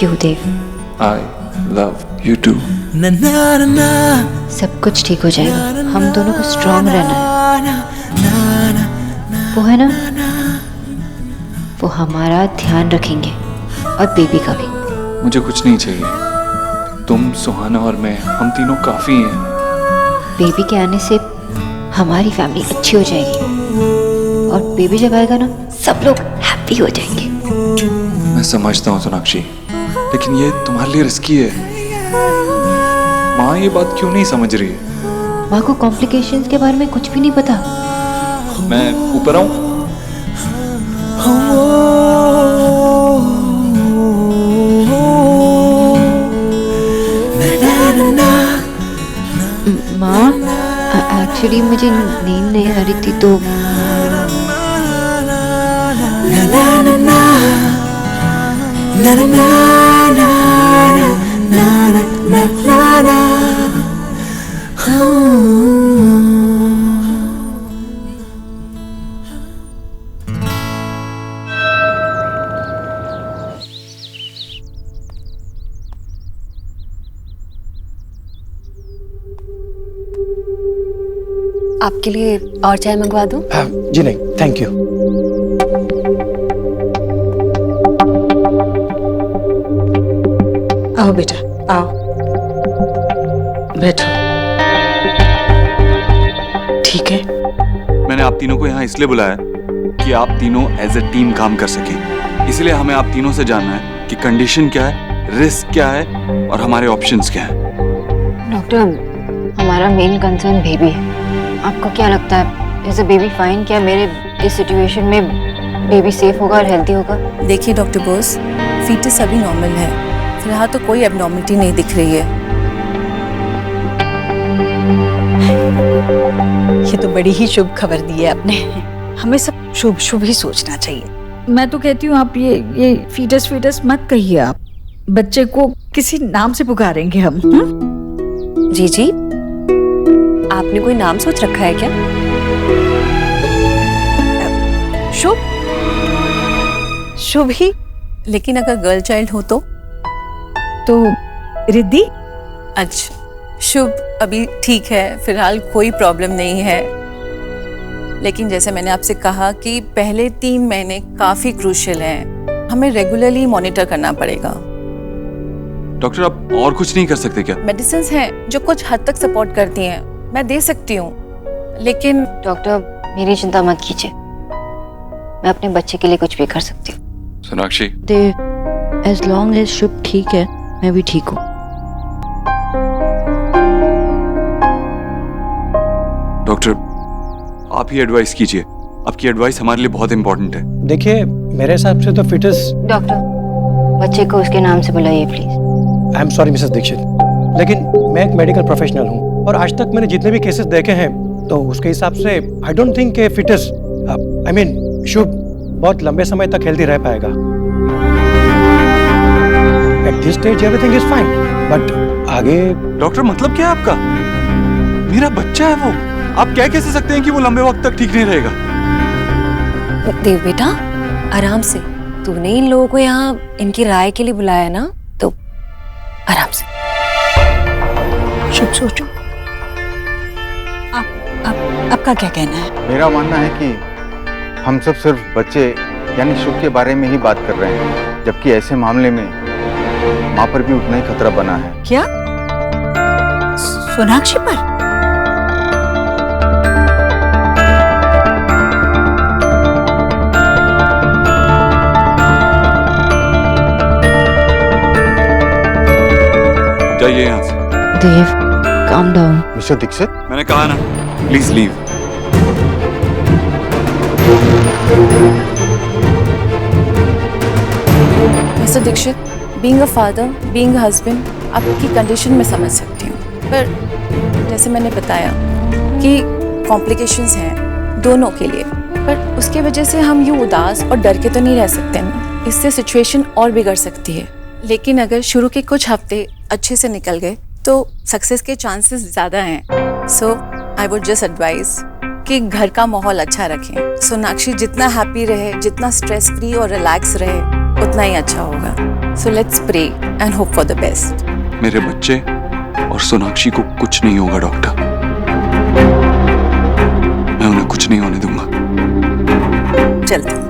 You Dev. I love you too. सब कुछ ठीक हो जाएगा, हम दोनों को स्ट्रांग रहना है। वो है ना, वो हमारा ध्यान रखेंगे और बेबी का भी। मुझे कुछ नहीं चाहिए, तुम, सुहाना और मैं, हम तीनों काफी हैं। बेबी के आने से हमारी फैमिली अच्छी हो जाएगी और बेबी जब आएगा ना सब लोग हैप्पी हो जाएंगे। मैं समझता हूँ सोनाक्षी, लेकिन ये तुम्हारे लिए रिस्की है। माँ ये बात क्यों नहीं समझ रही है? माँ को कॉम्प्लिकेशंस के बारे में कुछ भी नहीं पता। मैं ऊपर आऊँ? माँ एक्चुअली मुझे नींद नहीं आ रही थी तो आपके लिए और चाय मंगवा दूं? जी नहीं, थैंक यू। आओ बेटा, आओ, बैठो। ठीक है। मैंने आप तीनों को यहाँ इसलिए बुलाया कि आप तीनों एज ए टीम काम कर सकें। इसलिए हमें आप तीनों से जानना है कि कंडीशन क्या है, रिस्क क्या है और हमारे ऑप्शंस क्या हैं। डॉक्टर, हमारा मेन कंसर्न बेबी है। आपको क्या लगता है, इज अ बेबी फाइन? क्या मेरे इस सिचुएशन में बेबी सेफ होगा और हेल्दी होगा? देखिए डॉक्टर बोस, फीटस अभी नॉर्मल है, फिलहाल तो कोई एबनॉर्मलिटी नहीं दिख रही है। ये तो बड़ी ही शुभ खबर दी है आपने। हमें सब शुभ शुभ ही सोचना चाहिए। मैं तो कहती हूँ आप ये फीटस फीटस मत कहिए। आप बच्चे को किसी नाम से पुकारेंगे हम। जी जी, आपने कोई नाम सोच रखा है क्या? शुभ? शुभ ही? लेकिन अगर गर्ल चाइल्ड हो तो रिद्धि? अच्छा, शुभ अभी ठीक है, फिलहाल कोई प्रॉब्लम नहीं है। लेकिन जैसे मैंने आपसे कहा कि पहले 3 महीने काफी क्रूशियल हैं, हमें रेगुलरली मॉनिटर करना पड़ेगा। डॉक्टर, आप और कुछ नहीं कर सकते क्या? मेडिसिन्स हैं जो कुछ हद तक सपोर्ट करती हैं, मैं दे सकती हूँ, लेकिन डॉक्टर मेरी चिंता मत कीजिए, मैं अपने बच्चे के लिए कुछ भी कर सकती हूँ। सोनाक्षी, एज लॉन्ग एज शुभ ठीक है, मैं भी ठीक हूँ। डॉक्टर आप ही एडवाइस कीजिए, आपकी एडवाइस हमारे लिए बहुत इंपॉर्टेंट है। देखिए, मेरे हिसाब से तो फिटस। डॉक्टर, बच्चे को उसके नाम से बुलाइए please. I am sorry Mrs Dikshit, लेकिन मैं एक मेडिकल प्रोफेशनल हूँ और आज तक मैंने जितने भी केसेस देखे हैं तो उसके हिसाब से आई डोंट थिंक के फिटस, आई मीन शुभ, बहुत लंबे समय तक हेल्दी रह पाएगा। At this stage everything is fine, but आगे। डॉक्टर, मतलब क्या है आपका? मेरा बच्चा है वो, आप क्या कह सकते हैं कि वो लंबे वक्त तक ठीक नहीं रहेगा? देव बेटा, आराम से। तूने इन लोगों को यहाँ इनकी राय के लिए बुलाया ना, तो आराम से। शुभ सोचो, आपका क्या कहना है? मेरा मानना है कि हम सब सिर्फ बच्चे यानी शुभ के बारे में ही बात कर रहे हैं, जबकि ऐसे मामले में माँ पर भी उतना ही खतरा बना है। क्या? सोनाक्षी पर? जाइए यहाँ से। Dev, calm down। Mr Dikshit, मैंने कहा ना, please leave. Mr Dikshit, being a father, being a husband, आपकी कंडीशन में समझ सकती हूँ, पर जैसे मैंने बताया कि कॉम्प्लिकेशंस हैं दोनों के लिए, पर उसके वजह से हम यूँ उदास और डर के तो नहीं रह सकते ना। इससे सिचुएशन और बिगड़ सकती है। लेकिन अगर शुरू के कुछ हफ्ते अच्छे से निकल गए तो सक्सेस के चांसेस ज़्यादा हैं। सो आई वुड जस्ट एडवाइस कि घर का माहौल अच्छा रखें। सोनाक्षी जितना हैप्पी रहे, जितना स्ट्रेस फ्री और रिलैक्स रहे, उतना ही अच्छा होगा। So let's pray and hope for the best. मेरे बच्चे और सोनाक्षी को कुछ नहीं होगा डॉक्टर, मैं उन्हें कुछ नहीं होने दूंगा। चलते।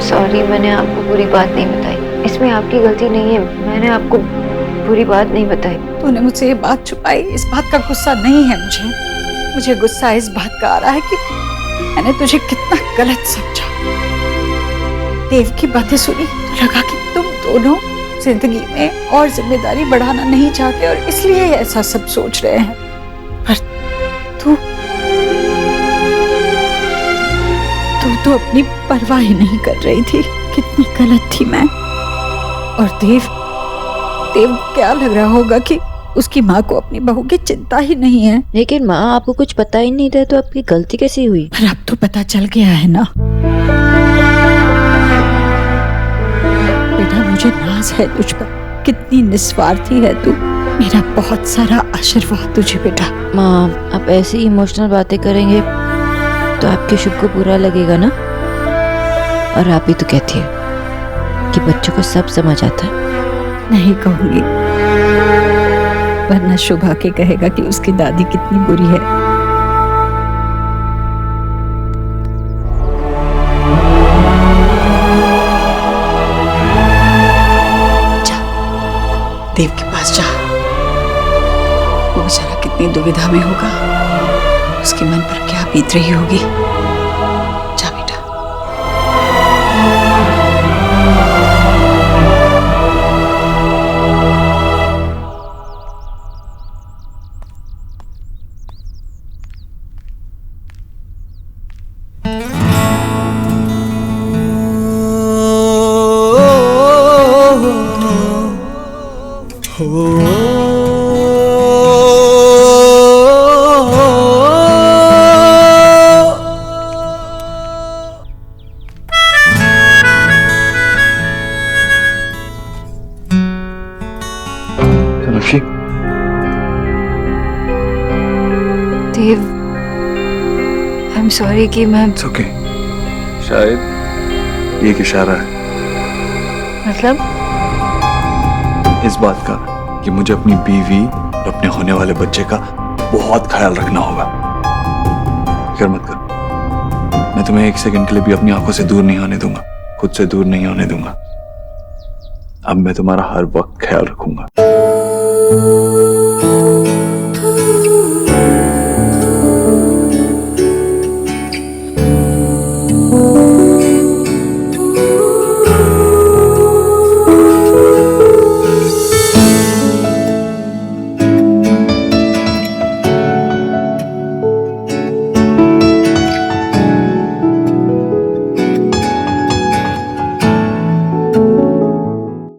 सॉरी, मैंने आपको बुरी बात नहीं बताई। इसमें आपकी गलती नहीं है, मैंने आपको बुरी बात नहीं बताई। तूने मुझसे ये बात छुपाई, इस बात का गुस्सा नहीं है मुझे गुस्सा इस बात का आ रहा है कि मैंने तुझे कितना गलत समझा। देव की बातें सुनी तो लगा कि तुम दोनों जिंदगी में और जिम्मेदारी बढ़ाना नहीं चाहते और इसलिए ऐसा सब सोच रहे हैं। पर तू तो अपनी परवाह ही नहीं कर रही थी। कितनी गलत थी मैं। और देव को क्या लग रहा होगा कि उसकी माँ को अपनी बहू की चिंता ही नहीं है। लेकिन माँ, आपको कुछ पता ही नहीं था तो आपकी गलती कैसी हुई? पर अब तो पता चल गया है ना बेटा, मुझे नाज है तुझ पर। कितनी निस्वार्थी है तू। मेरा बहुत सारा आशीर्वाद तुझे बेटा। माँ, आप ऐसी इमोशनल बातें करेंगे तो आपके शुभ को बुरा लगेगा ना। और आप ही तो कहती है कि बच्चों को सब समझ आता है। नहीं कहूंगी, वरना शुभ आके कहेगा कि उसकी दादी कितनी बुरी है। जा, देव के पास जा। वो बेचारा कितनी दुविधा में होगा, उसके मन पर क्या बीत रही होगी। जा बेटा। सोनाक्षी, देव, आई एम सॉरी कि मैं इट्स ओके। शायद ये एक इशारा है मतलब इस बात का कि मुझे अपनी बीवी और अपने होने वाले बच्चे का बहुत ख्याल रखना होगा। फिक्र मत कर, मैं तुम्हें एक सेकंड के लिए भी अपनी आंखों से दूर नहीं होने दूंगा, खुद से दूर नहीं होने दूंगा। अब मैं तुम्हारा हर वक्त ख्याल रखूंगा।